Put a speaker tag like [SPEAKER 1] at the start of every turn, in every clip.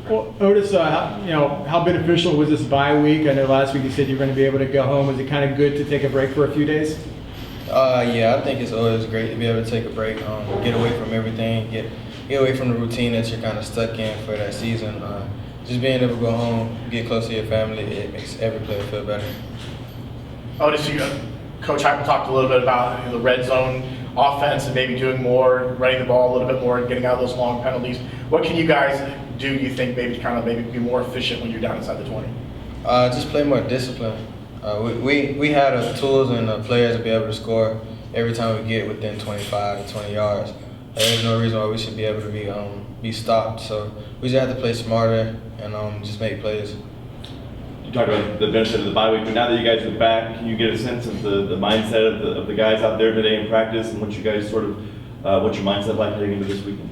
[SPEAKER 1] Well, Otis, how beneficial was this bye week? I know last week you said you were going to be able to go home. Was it kind of good to take a break for a few days?
[SPEAKER 2] Yeah, I think it's always great to be able to take a break, get away from everything, get away from the routine that you're kind of stuck in for that season. Just being able to go home, get close to your family, it makes every player feel better.
[SPEAKER 3] Otis, Coach Heupel talked a little bit about the red zone offense and maybe doing more, running the ball a little bit more and getting out of those long penalties. What can you guys do, you think, maybe to kind of be more efficient when you're down inside the 20?
[SPEAKER 2] Just play more discipline. We had the tools and the players to be able to score every time we get within 25 to 20 yards. There's no reason why we should be able to be stopped. So we just have to play smarter and just make plays.
[SPEAKER 4] You talked about the benefit of the bye week, but now that you guys are back, can you get a sense of the mindset of the guys out there today in practice and what you guys what's your mindset like heading into this weekend?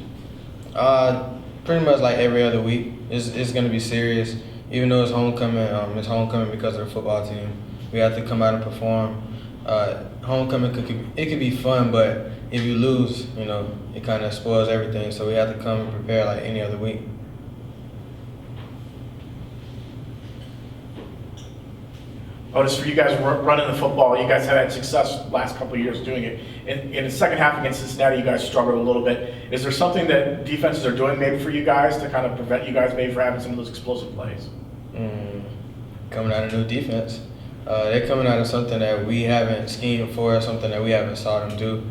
[SPEAKER 2] Pretty much like every other week. It's going to be serious. Even though it's homecoming because of the football team. We have to come out and perform. Homecoming it could be fun, but if you lose, it kind of spoils everything. So we have to come and prepare like any other week.
[SPEAKER 3] Otis, for you guys running the football, you guys have had success the last couple of years doing it. In the second half against Cincinnati, you guys struggled a little bit. Is there something that defenses are doing maybe for you guys to kind of prevent you guys maybe from having some of those explosive plays?
[SPEAKER 2] Coming out of new defense. They're coming out of something that we haven't schemed for, something that we haven't saw them do.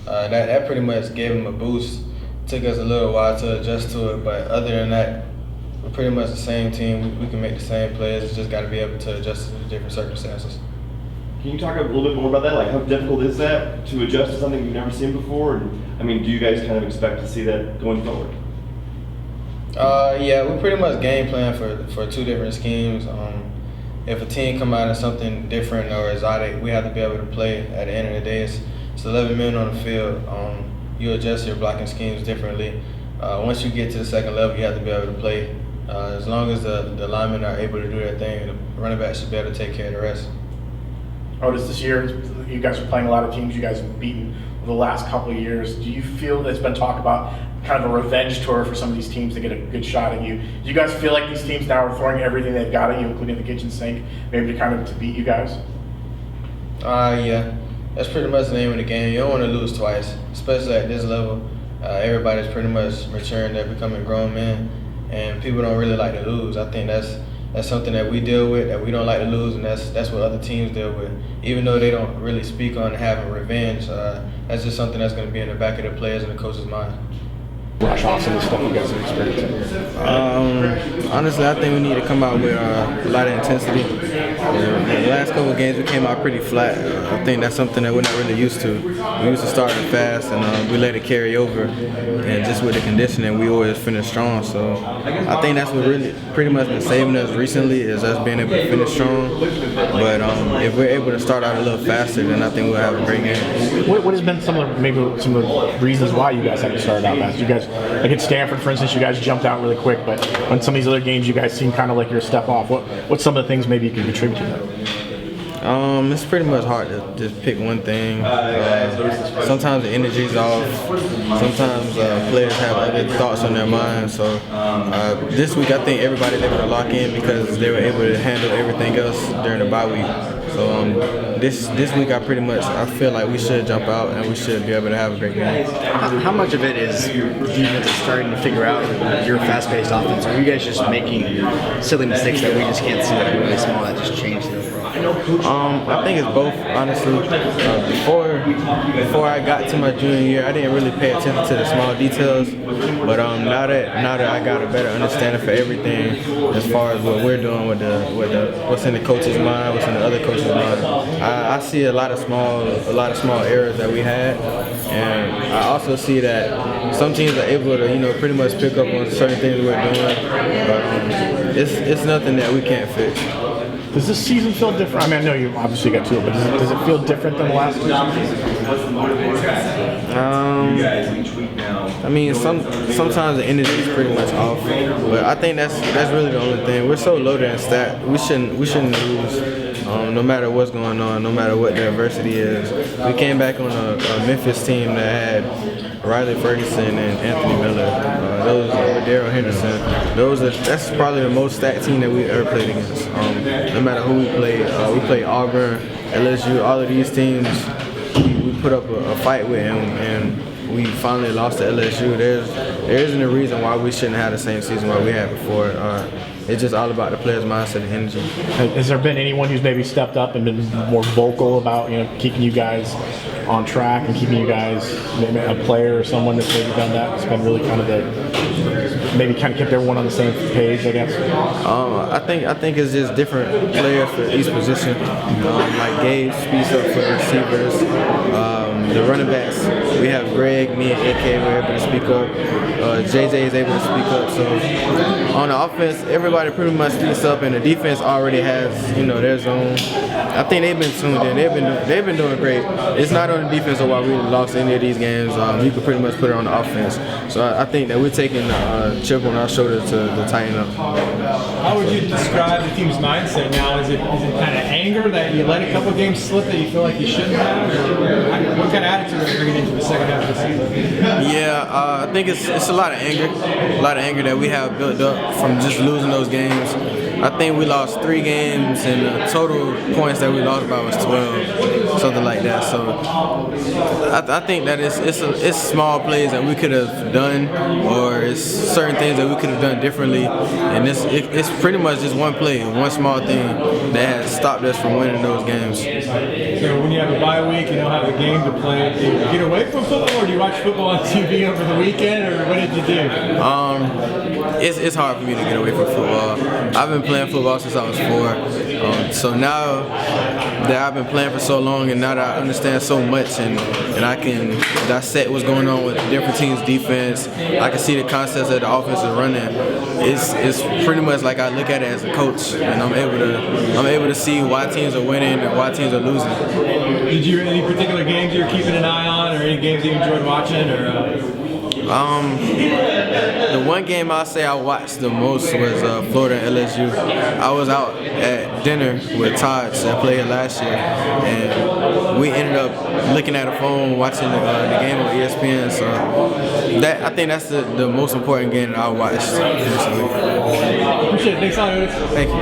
[SPEAKER 2] That pretty much gave them a boost. Took us a little while to adjust to it, but other than that, we're pretty much the same team. We can make the same plays. It's just got to be able to adjust to the different circumstances.
[SPEAKER 4] Can you talk a little bit more about that? Like, how difficult is that to adjust to something you've never seen before? And, do you guys kind of expect to see that going forward?
[SPEAKER 2] Yeah, we pretty much game plan for two different schemes. If a team come out of something different or exotic, we have to be able to play. At the end of the day, it's 11 men on the field. You adjust your blocking schemes differently. Once you get to the second level, you have to be able to play. As long as the linemen are able to do their thing, the running back should be able to take care of the rest.
[SPEAKER 3] Otis, this year, you guys are playing a lot of teams you guys have beaten over the last couple of years. Do you feel there's been talk about kind of a revenge tour for some of these teams to get a good shot at you? Do you guys feel like these teams now are throwing everything they've got at you, including the kitchen sink, maybe to beat you guys?
[SPEAKER 2] Yeah. That's pretty much the name of the game. You don't want to lose twice, especially at this level. Everybody's pretty much maturing. They're becoming grown men, and people don't really like to lose. I think that's something that we deal with, that we don't like to lose, and that's what other teams deal with. Even though they don't really speak on having revenge, that's just something that's going to be in the back of the players and the coach's mind.
[SPEAKER 3] Brush off some of the stuff you guys have experienced?
[SPEAKER 2] Honestly, I think we need to come out with a lot of intensity. The last couple of games we came out pretty flat. I think that's something that we're not really used to. We used to start fast and we let it carry over. And just with the conditioning, we always finish strong. So I think that's what really pretty much been saving us recently, is us being able to finish strong. But if we're able to start out a little faster, then I think we'll have a great game.
[SPEAKER 3] What has been some of the reasons why you guys haven't started out fast? You guys, like at Stanford, for instance, you guys jumped out really quick, but on some of these other games, you guys seem kind of like you're a step off. What's some of the things maybe you can contribute to that?
[SPEAKER 2] It's pretty much hard to just pick one thing. Sometimes the energy's off. Sometimes players have other thoughts on their mind. So this week, I think everybody's able to lock in because they were able to handle everything else during the bye week. So this week, I feel like we should jump out and we should be able to have a great game.
[SPEAKER 5] How much of it is defense starting to figure out your fast-paced offense? Are you guys just making silly mistakes that we just can't see that are really small that just change the overall?
[SPEAKER 2] I think it's both, honestly. Before I got to my junior year, I didn't really pay attention to the small details. But now that I got a better understanding for everything, as far as what we're doing with what's in the coach's mind, what's in the other coach's mind, I see a lot of small errors that we had, and I also see that some teams are able to pretty much pick up on certain things we're doing. But it's nothing that we can't fix.
[SPEAKER 3] Does this season feel different? I mean, I know you obviously got to it, but does it feel different than the last two seasons?
[SPEAKER 2] I mean, sometimes the energy is pretty much off, but I think that's really the only thing. We're so loaded in stat. We shouldn't lose. No matter what's going on, no matter what the adversity is. We came back on a Memphis team that had Riley Ferguson and Anthony Miller. Those with Darrell Henderson. That's probably the most stacked team that we ever played against. No matter who we played Auburn, LSU, all of these teams we put up a fight with, and we finally lost to LSU. There isn't a reason why we shouldn't have the same season where we had before. It's just all about the players' mindset and energy.
[SPEAKER 3] Has there been anyone who's maybe stepped up and been more vocal about keeping you guys on track and keeping you guys, maybe a player or someone that's maybe done that? It's been really kind of maybe kept everyone on the same page, I guess.
[SPEAKER 2] I think it's just different players for each position. Like Gabe speaks up for the receivers. The running backs, we have Greg, me, and AK. We're able to speak up. JJ is able to speak up. So on the offense, everybody pretty much speaks up, and the defense already has their zone. I think they've been tuned in. They've been doing great. It's not on the defense of why we lost any of these games. You could pretty much put it on the offense. So I think that we're taking the chip on our shoulder to tighten up.
[SPEAKER 1] How would you describe the team's mindset now? Is it kind of anger that you let a couple games slip that you feel like you shouldn't have? Or what kind of attitude are you bringing into the second half of the season?
[SPEAKER 2] Yeah, I think it's a lot of anger that we have built up from just losing those games. I think we lost 3 games, and the total points that we lost by was 12, something like that. So I think that it's small plays that we could have done, or it's certain things that we could have done differently, and it's pretty much just one play, one small thing that has stopped us from winning those games.
[SPEAKER 1] So when you have a bye week, you don't have a game to play, do you get away from football, or do you watch football on TV over the weekend, or what did you do?
[SPEAKER 2] It's hard for me to get away from football. I've been playing football since I was 4. So now that I've been playing for so long, and now that I understand so much, and I can dissect what's going on with different teams' defense, I can see the concepts that the offense is running. It's pretty much like I look at it as a coach, and I'm able to see why teams are winning and why teams are losing.
[SPEAKER 1] Did you any particular games you're keeping an eye on, or any games you enjoyed watching, or?
[SPEAKER 2] The one game I'll say I watched the most was Florida and LSU. I was out at dinner with Todd that played last year, and we ended up looking at a phone watching the game on ESPN. So I think that's the most important game that I watched recently.
[SPEAKER 1] Appreciate it. Thanks a lot, Otis.
[SPEAKER 2] Thank you.